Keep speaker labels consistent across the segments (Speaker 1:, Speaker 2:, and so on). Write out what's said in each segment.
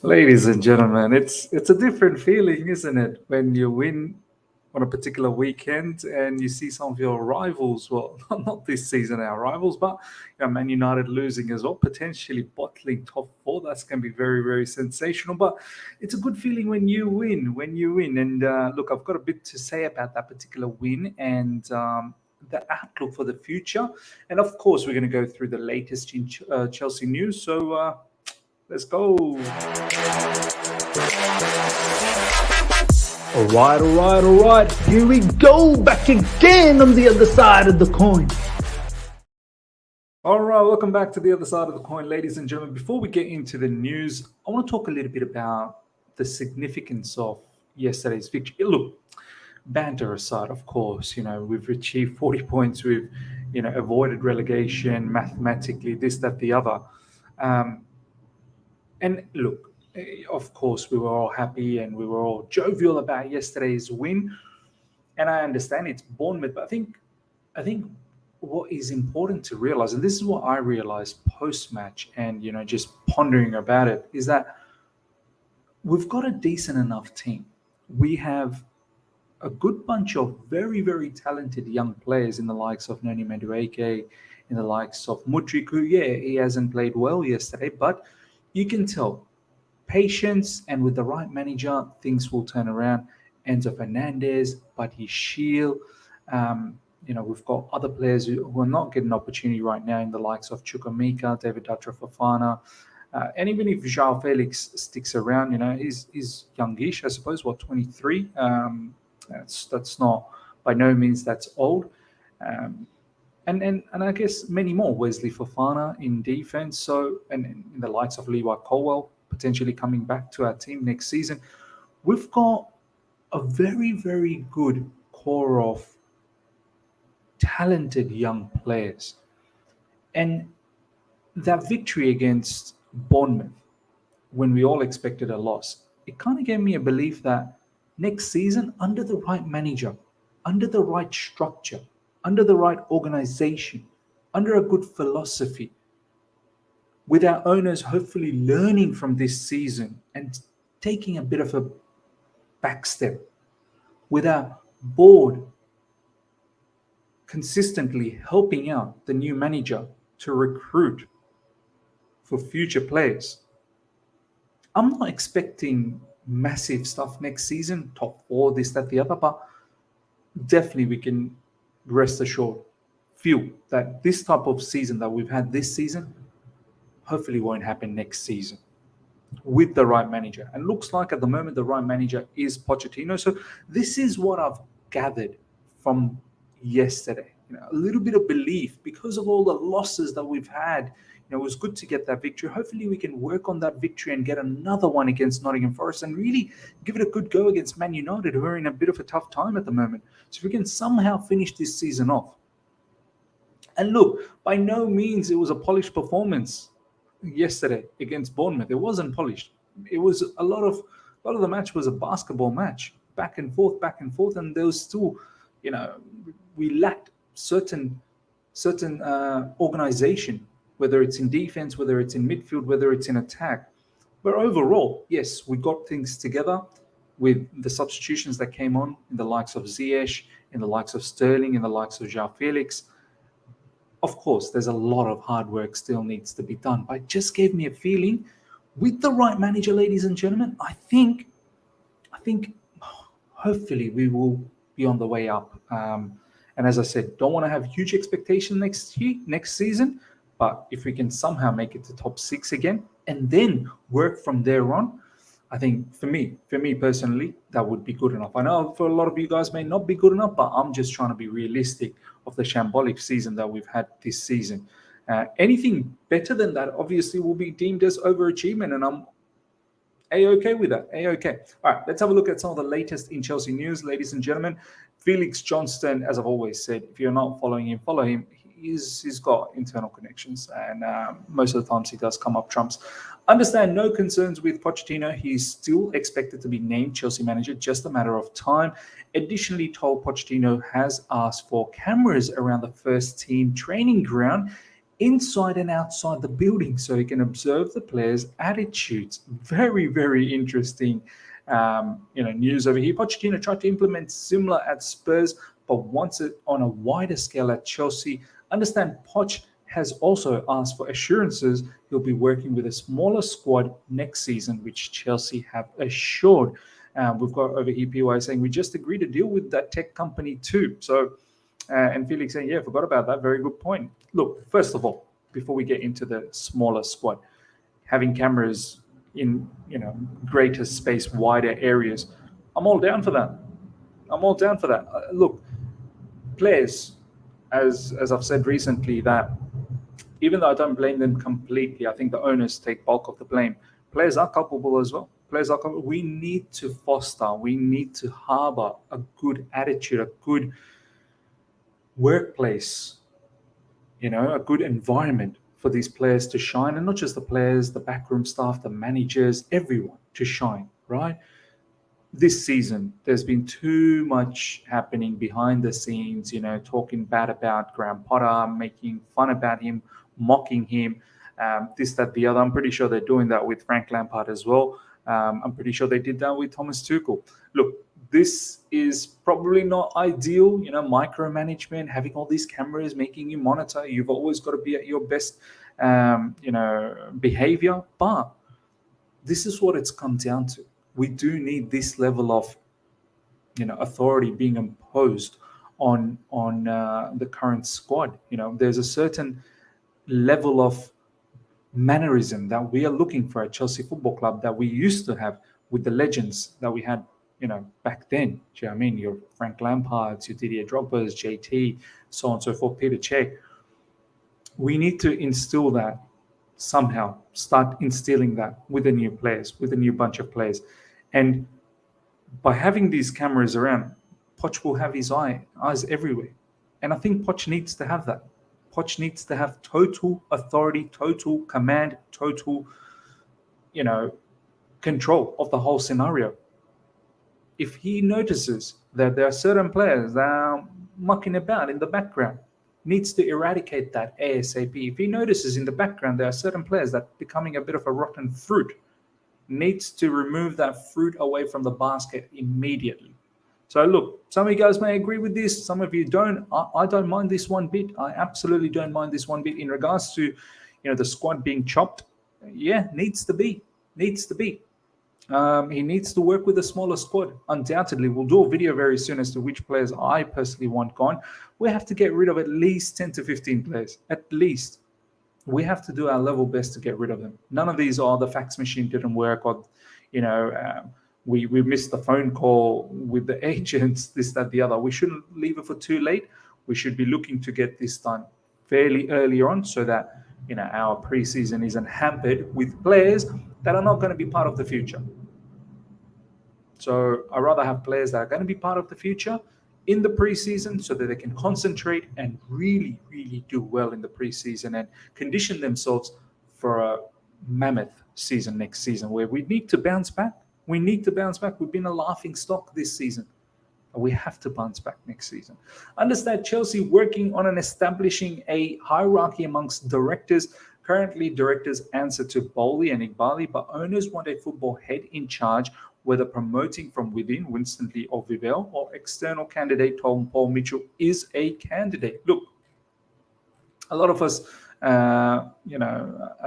Speaker 1: Ladies and gentlemen, it's a different feeling, isn't it, when you win on a particular weekend and you see some of your rivals, well, not this season, our rivals, but Man United losing as well, potentially bottling top four. That's going to be very, very sensational. But it's a good feeling when you win. And look, I've got a bit to say about that particular win and the outlook for the future. And of course, we're going to go through the latest in Chelsea news. So let's go.
Speaker 2: All right. Here we go, back again on the other side of the coin.
Speaker 1: All right, welcome back to the other side of the coin, ladies and gentlemen. Before we get into the news, I want to talk a little bit about the significance of yesterday's victory. Look, banter aside, of course, we've achieved 40 points. We've, avoided relegation mathematically, this, that, the other. And look, of course, we were all happy and we were all jovial about yesterday's win. And I understand it's Bournemouth, but I think what is important to realize, and this is what I realized post-match and, just pondering about it, is that we've got a decent enough team. We have a good bunch of very, very talented young players in the likes of Noni Madueke, in the likes of Mudryk, who, he hasn't played well yesterday, but you can tell patience, and with the right manager, things will turn around. Enzo Fernandez, Buddy Shield, we've got other players who are not getting an opportunity right now in the likes of Chukwuemeka, David Datra Fofana, and even if João Felix sticks around, he's youngish, I suppose, 23? That's not, by no means that's old. And I guess many more. Wesley Fofana in defense, and in the likes of Levi Colwell potentially coming back to our team next season. We've got a very, very good core of talented young players. And that victory against Bournemouth, when we all expected a loss, it kind of gave me a belief that next season, under the right manager, under the right structure, under the right organization, under a good philosophy, with our owners hopefully learning from this season and taking a bit of a back step, with our board consistently helping out the new manager to recruit for future players. I'm not expecting massive stuff next season, top four, this, that, the other, but definitely we can rest assured, feel that this type of season that we've had this season hopefully won't happen next season with the right manager. And looks like at the moment the right manager is Pochettino. So this is what I've gathered from yesterday. A little bit of belief because of all the losses that we've had. It was good to get that victory. Hopefully we can work on that victory and get another one against Nottingham Forest and really give it a good go against Man United, who are in a bit of a tough time at the moment. So if we can somehow finish this season off. And look, by no means it was a polished performance yesterday against Bournemouth. It wasn't polished. It was a lot of the match was a basketball match, back and forth, and there was still, we lacked certain organization, whether it's in defense, whether it's in midfield, whether it's in attack. But overall, yes, we got things together with the substitutions that came on in the likes of Ziyech, in the likes of Sterling, in the likes of João Felix. Of course, there's a lot of hard work still needs to be done, but it just gave me a feeling with the right manager, ladies and gentlemen, I think hopefully we will be on the way up. And as I said, don't want to have huge expectations next season, but if we can somehow make it to top 6 again and then work from there on, I think for me personally, that would be good enough. I know for a lot of you guys may not be good enough, but I'm just trying to be realistic of the shambolic season that we've had this season. Anything better than that obviously will be deemed as overachievement, and I'm A-okay with that. A-okay. All right, let's have a look at some of the latest in Chelsea news, ladies and gentlemen. Felix Johnston, as I've always said, if you're not following him, follow him. He's got internal connections, and most of the times he does come up trumps. Understand, no concerns with Pochettino. He's still expected to be named Chelsea manager, just a matter of time. Additionally, told Pochettino has asked for cameras around the first team training ground inside and outside the building so he can observe the players' attitudes. Very, very interesting news over here. Pochettino tried to implement similar at Spurs, but wants it on a wider scale at Chelsea. Understand Poch has also asked for assurances he'll be working with a smaller squad next season, which Chelsea have assured. We've got over here PY saying, we just agreed to deal with that tech company too. So, and Felix saying, yeah, forgot about that. Very good point. Look, first of all, before we get into the smaller squad, having cameras in, greater space, wider areas, I'm all down for that. Look, players, as I've said recently, that even though I don't blame them completely, I think the owners take bulk of the blame. Players are culpable as well. We need to foster, we need to harbor a good attitude, a good workplace, a good environment for these players to shine, and not just the players, the backroom staff, the managers, everyone to shine, right? This season, there's been too much happening behind the scenes, talking bad about Graham Potter, making fun about him, mocking him, this, that, the other. I'm pretty sure they're doing that with Frank Lampard as well. I'm pretty sure they did that with Thomas Tuchel. Look, this is probably not ideal, micromanagement, having all these cameras making you monitor. You've always got to be at your best, behavior. But this is what it's come down to. We do need this level of, authority being imposed on the current squad. There's a certain level of mannerism that we are looking for at Chelsea Football Club that we used to have with the legends that we had, back then. Do you know what I mean? Your Frank Lampards, your Didier Drogba's, JT, so on and so forth, Peter Cech. We need to instill that somehow, start instilling that with the new players, with a new bunch of players. And by having these cameras around, Poch will have his eyes everywhere. And I think Poch needs to have that. Poch needs to have total authority, total command, total, control of the whole scenario. If he notices that there are certain players that are mucking about in the background, needs to eradicate that ASAP. If he notices in the background there are certain players that are becoming a bit of a rotten fruit, needs to remove that fruit away from the basket immediately. So look, some of you guys may agree with this, some of you don't. I don't mind this one bit. I absolutely don't mind this one bit in regards to, the squad being chopped. Yeah, needs to be. He needs to work with a smaller squad. Undoubtedly, we'll do a video very soon as to which players I personally want gone. We have to get rid of at least 10 to 15 players. At least. We have to do our level best to get rid of them. None of these are the fax machine didn't work, or, we missed the phone call with the agents, this, that, the other. We shouldn't leave it for too late. We should be looking to get this done fairly early on so that, our preseason isn't hampered with players that are not going to be part of the future. So I'd rather have players that are going to be part of the future in the preseason so that they can concentrate and really, really do well in the preseason and condition themselves for a mammoth season next season where we need to bounce back. We've been a laughing stock this season. We have to bounce back next season. Understand Chelsea working on establishing a hierarchy amongst directors. Currently, directors answer to Bowley and Igbali, but owners want a football head in charge, whether promoting from within, Winston Lee or Vivell, or external candidate Tom Paul Mitchell is a candidate. Look, a lot of us, are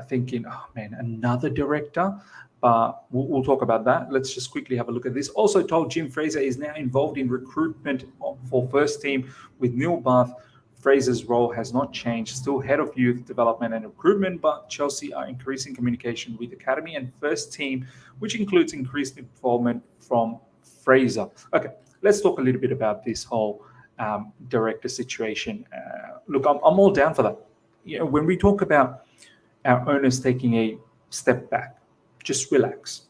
Speaker 1: thinking, oh man, another director. But we'll talk about that. Let's just quickly have a look at this. Also told Jim Fraser is now involved in recruitment for first team with Neil Bath. Fraser's role has not changed, still head of youth development and recruitment, but Chelsea are increasing communication with academy and first team, which includes increased involvement from Fraser. Okay, let's talk a little bit about this whole director situation. Look, I'm all down for that. When we talk about our owners taking a step back, just relax.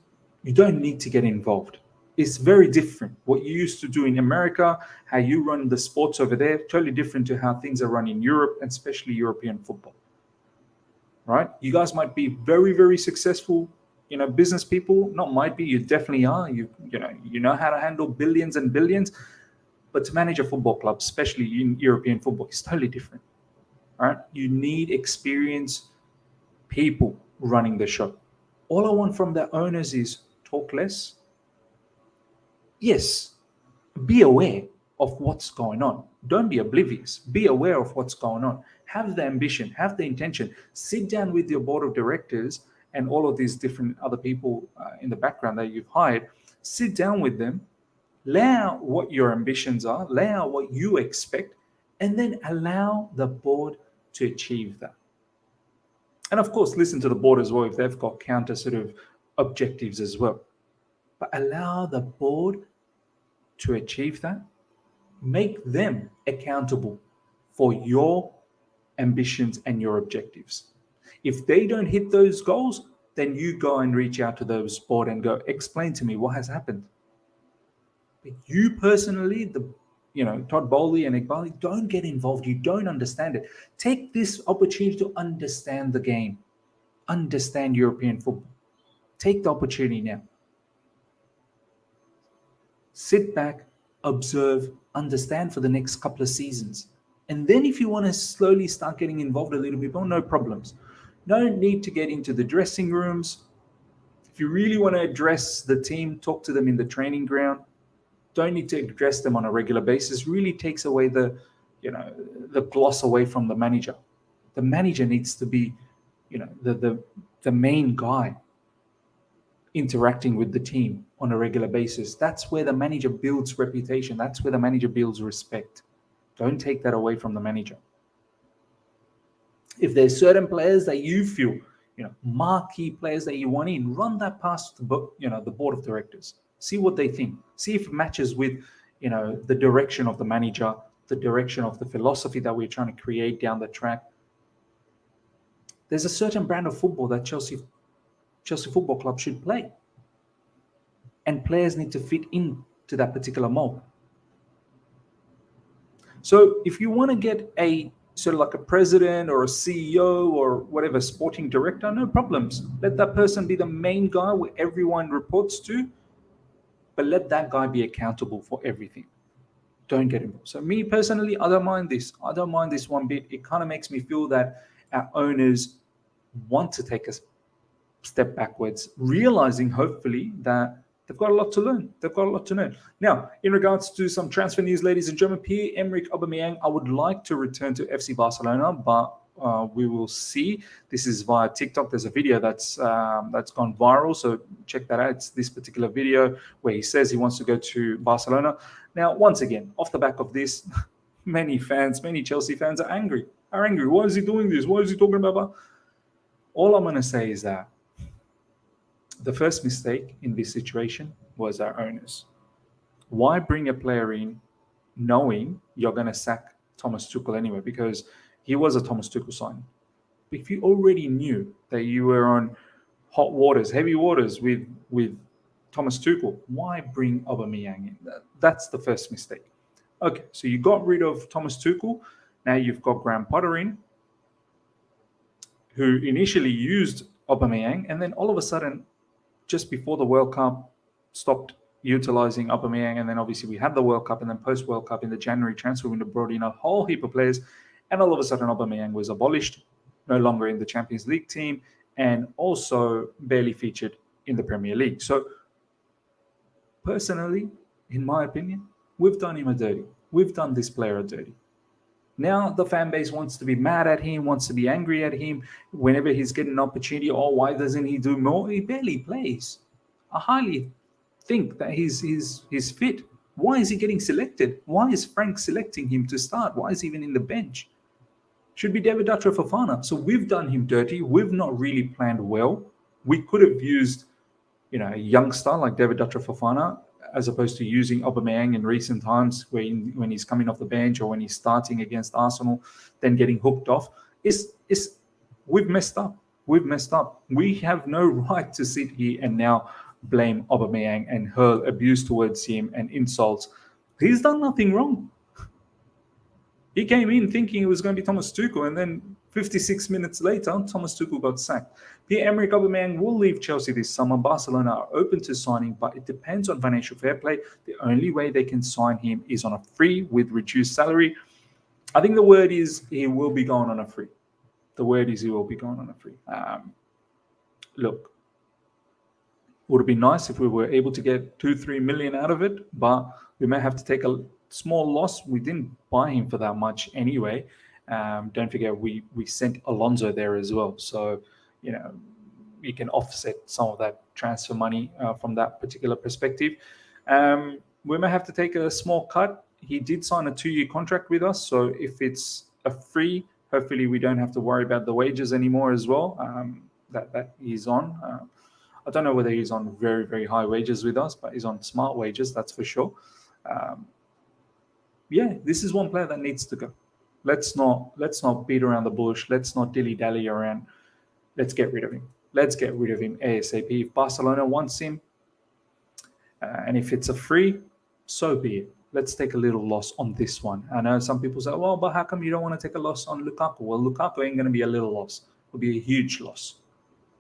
Speaker 1: You don't need to get involved. It's very different. What you used to do in America, how you run the sports over there, totally different to how things are run in Europe, and especially European football. Right? You guys might be very, very successful, business people. Not might be, you definitely are. You know how to handle billions and billions. But to manage a football club, especially in European football, is totally different. All right, you need experienced people running the show. All I want from the owners is talk less. Yes, be aware of what's going on. Don't be oblivious. Be aware of what's going on. Have the ambition, have the intention. Sit down with your board of directors and all of these different other people in the background that you've hired. Sit down with them, lay out what your ambitions are, lay out what you expect, and then allow the board to achieve that. And of course, listen to the board as well if they've got counter sort of objectives as well. But allow the board to achieve that. Make them accountable for your ambitions and your objectives. If they don't hit those goals, then you go and reach out to those board and go, explain to me what has happened. But you personally, Todd Bowley and Iqbal, don't get involved. You don't understand it. Take this opportunity to understand the game, understand European football. Take the opportunity now. Sit back, observe, understand for the next couple of seasons. And then if you want to slowly start getting involved a little bit more, no problems. No need to get into the dressing rooms. If you really want to address the team, talk to them in the training ground. Don't need to address them on a regular basis. Really takes away the gloss away from the manager. The manager needs to be, the main guy interacting with the team on a regular basis. That's where the manager builds reputation. That's where the manager builds respect. Don't take that away from the manager. If there's certain players that you feel, marquee players that you want in, run that past the board of directors. See what they think. See if it matches with, the direction of the manager, the direction of the philosophy that we're trying to create down the track. There's a certain brand of football that Chelsea Football Club should play. And players need to fit into that particular mold. So if you want to get a sort of like a president or a CEO or whatever sporting director, no problems. Let that person be the main guy where everyone reports to, but let that guy be accountable for everything. Don't get involved. So me personally, I don't mind this. I don't mind this one bit. It kind of makes me feel that our owners want to take a step backwards, realizing hopefully that they've got a lot to learn. They've got a lot to learn. Now, in regards to some transfer news, ladies and gentlemen, Pierre-Emerick Aubameyang, I would like to return to FC Barcelona, but we will see. This is via TikTok. There's a video that's gone viral, so check that out. It's this particular video where he says he wants to go to Barcelona. Now, once again, off the back of this, many Chelsea fans are angry. Why is he doing this? Why is he talking about? All I'm going to say is that the first mistake in this situation was our owners. Why bring a player in knowing you're going to sack Thomas Tuchel anyway? Because he was a Thomas Tuchel signing. If you already knew that you were on hot waters, heavy waters with Thomas Tuchel, why bring Aubameyang in? That's the first mistake. Okay, so you got rid of Thomas Tuchel. Now you've got Graham Potter in, who initially used Aubameyang, and then all of a sudden, just before the World Cup, stopped utilizing Aubameyang, and then obviously we had the World Cup, and then post-World Cup in the January transfer window brought in a whole heap of players, and all of a sudden Aubameyang was abolished, no longer in the Champions League team, and also barely featured in the Premier League. So personally, in my opinion, we've done him a dirty. We've done this player a dirty. Now the fan base wants to be mad at him, wants to be angry at him whenever he's getting an opportunity. Oh, why doesn't he do more? He barely plays. I highly think that he's fit. Why is he getting selected? Why is Frank selecting him to start? Why is he even in the bench? Should be David Datra Fofana. So we've done him dirty. We've not really planned well. We could have used, a youngster like David Datra Fofana, as opposed to using Aubameyang in recent times when he's coming off the bench or when he's starting against Arsenal, then getting hooked off. We've messed up. We've messed up. We have no right to sit here and now blame Aubameyang and hurl abuse towards him and insults. He's done nothing wrong. He came in thinking it was going to be Thomas Tuchel, and then 56 minutes later, Thomas Tuchel got sacked. Pierre-Emerick Aubameyang will leave Chelsea this summer. Barcelona are open to signing, but it depends on financial fair play. The only way they can sign him is on a free with reduced salary. I think the word is he will be going on a free. The word is he will be going on a free. Look, would have been nice if we were able to get 2-3 million out of it, but we may have to take a small loss. We didn't buy him for that much anyway. Don't forget we sent Alonso there as well, so you can offset some of that transfer money from that particular perspective. We may have to take a small cut. He did sign a 2-year contract with us, so if it's a free, hopefully we don't have to worry about the wages anymore as well. That he's on. I don't know whether he's on very, very high wages with us, but he's on smart wages, that's for sure. This is one player that needs to go. Let's not beat around the bush. Let's not dilly-dally around. Let's get rid of him. Let's get rid of him ASAP. If Barcelona wants him, and if it's a free, so be it. Let's take a little loss on this one. I know some people say, well, but how come you don't want to take a loss on Lukaku? Well, Lukaku ain't going to be a little loss. It'll be a huge loss.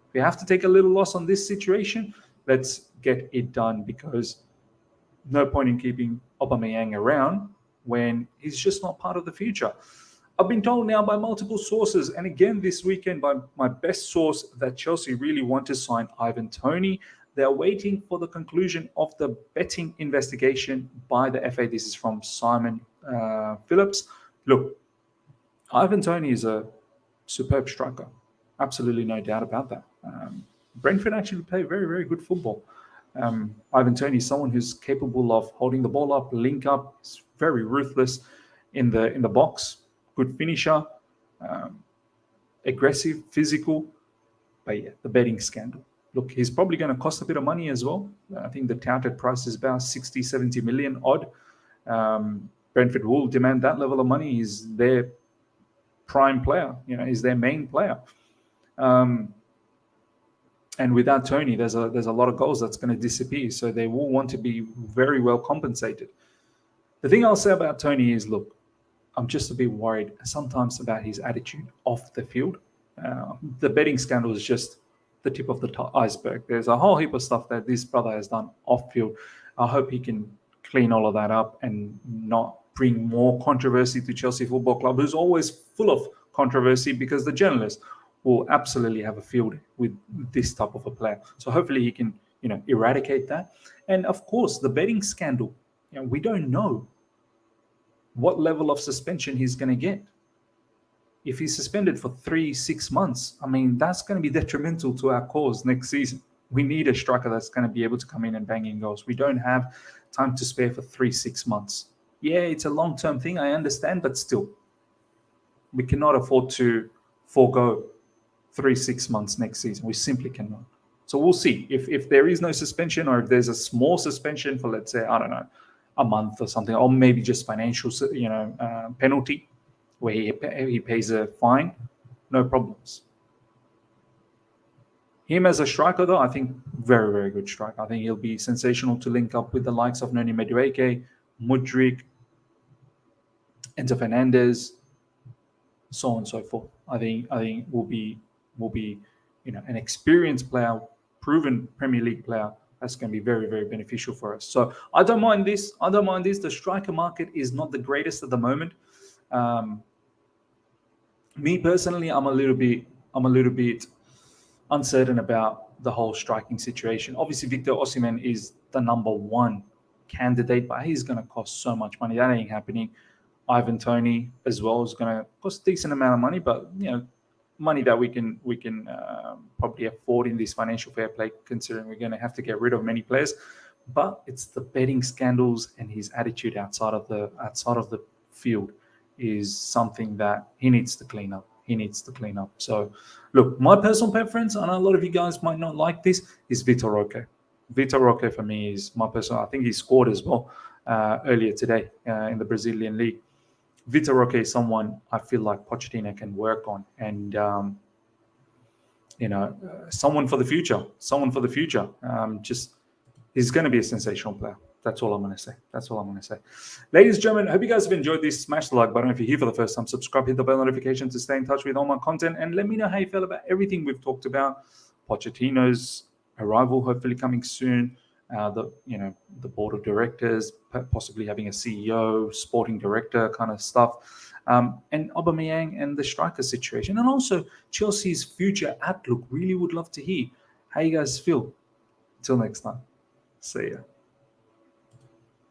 Speaker 1: If we have to take a little loss on this situation, let's get it done, because no point in keeping Aubameyang around when he's just not part of the future. I've been told now by multiple sources, and again this weekend by my best source, that Chelsea really want to sign Ivan Toney. They're waiting for the conclusion of the betting investigation by the FA. This is from Simon Phillips. Look, Ivan Toney is a superb striker. Absolutely no doubt about that. Brentford actually play very, very good football. Ivan Toney is someone who's capable of holding the ball up, link up. He's very ruthless in the box. Good finisher, aggressive, physical. But yeah, the betting scandal. Look, he's probably going to cost a bit of money as well. I think the touted price is about 60, 70 million odd. Brentford will demand that level of money. He's their prime player. He's their main player. And without Toney, there's a lot of goals that's going to disappear. So they will want to be very well compensated. The thing I'll say about Toney is, look, I'm just a bit worried sometimes about his attitude off the field. The betting scandal is just the tip of the iceberg. There's a whole heap of stuff that this brother has done off field. I hope he can clean all of that up and not bring more controversy to Chelsea Football Club, who's always full of controversy, because the journalists will absolutely have a field with this type of a player. So hopefully he can, eradicate that. And of course, the betting scandal, we don't know what level of suspension he's going to get. If he's suspended for 3-6 months, that's going to be detrimental to our cause next season. We need a striker that's going to be able to come in and bang in goals. We don't have time to spare for 3-6 months. Yeah, it's a long-term thing, I understand, but still, we cannot afford to forego 3-6 months next season. We simply cannot. So we'll see if there is no suspension, or if there's a small suspension for, let's say, I don't know, a month or something, or maybe just financial, penalty where he pays a fine. No problems. Him as a striker, though, I think very, very good striker. I think he'll be sensational to link up with the likes of Noni Madueke, Mudryk, Enzo Fernandez, so on and so forth. I think will be an experienced player, proven Premier League player. That's going to be very, very beneficial for us. So I don't mind this. The striker market is not the greatest at the moment. Me personally, I'm a little bit uncertain about the whole striking situation. Obviously, Victor Osimhen is the number one candidate, but he's going to cost so much money. That ain't happening. Ivan Toney as well is going to cost a decent amount of money, but money that we can probably afford in this financial fair play, considering we're going to have to get rid of many players. But it's the betting scandals and his attitude outside of the field is something that he needs to clean up. So, look, my personal preference, and a lot of you guys might not like this, is Vitor Roque. Vitor Roque for me is my personal. I think he scored as well earlier today in the Brazilian league. Vitor Roque is someone I feel like Pochettino can work on, and someone for the future. He's going to be a sensational player. That's all I'm going to say. Ladies and gentlemen, I hope you guys have enjoyed this. Smash the like button if you're here for the first time. Subscribe, hit the bell notification to stay in touch with all my content, and let me know how you feel about everything we've talked about. Pochettino's arrival hopefully coming soon. the board of directors, possibly having a CEO, sporting director kind of stuff, and Aubameyang and the striker situation, and also Chelsea's future outlook. Really would love to hear how you guys feel. Until next time, see ya.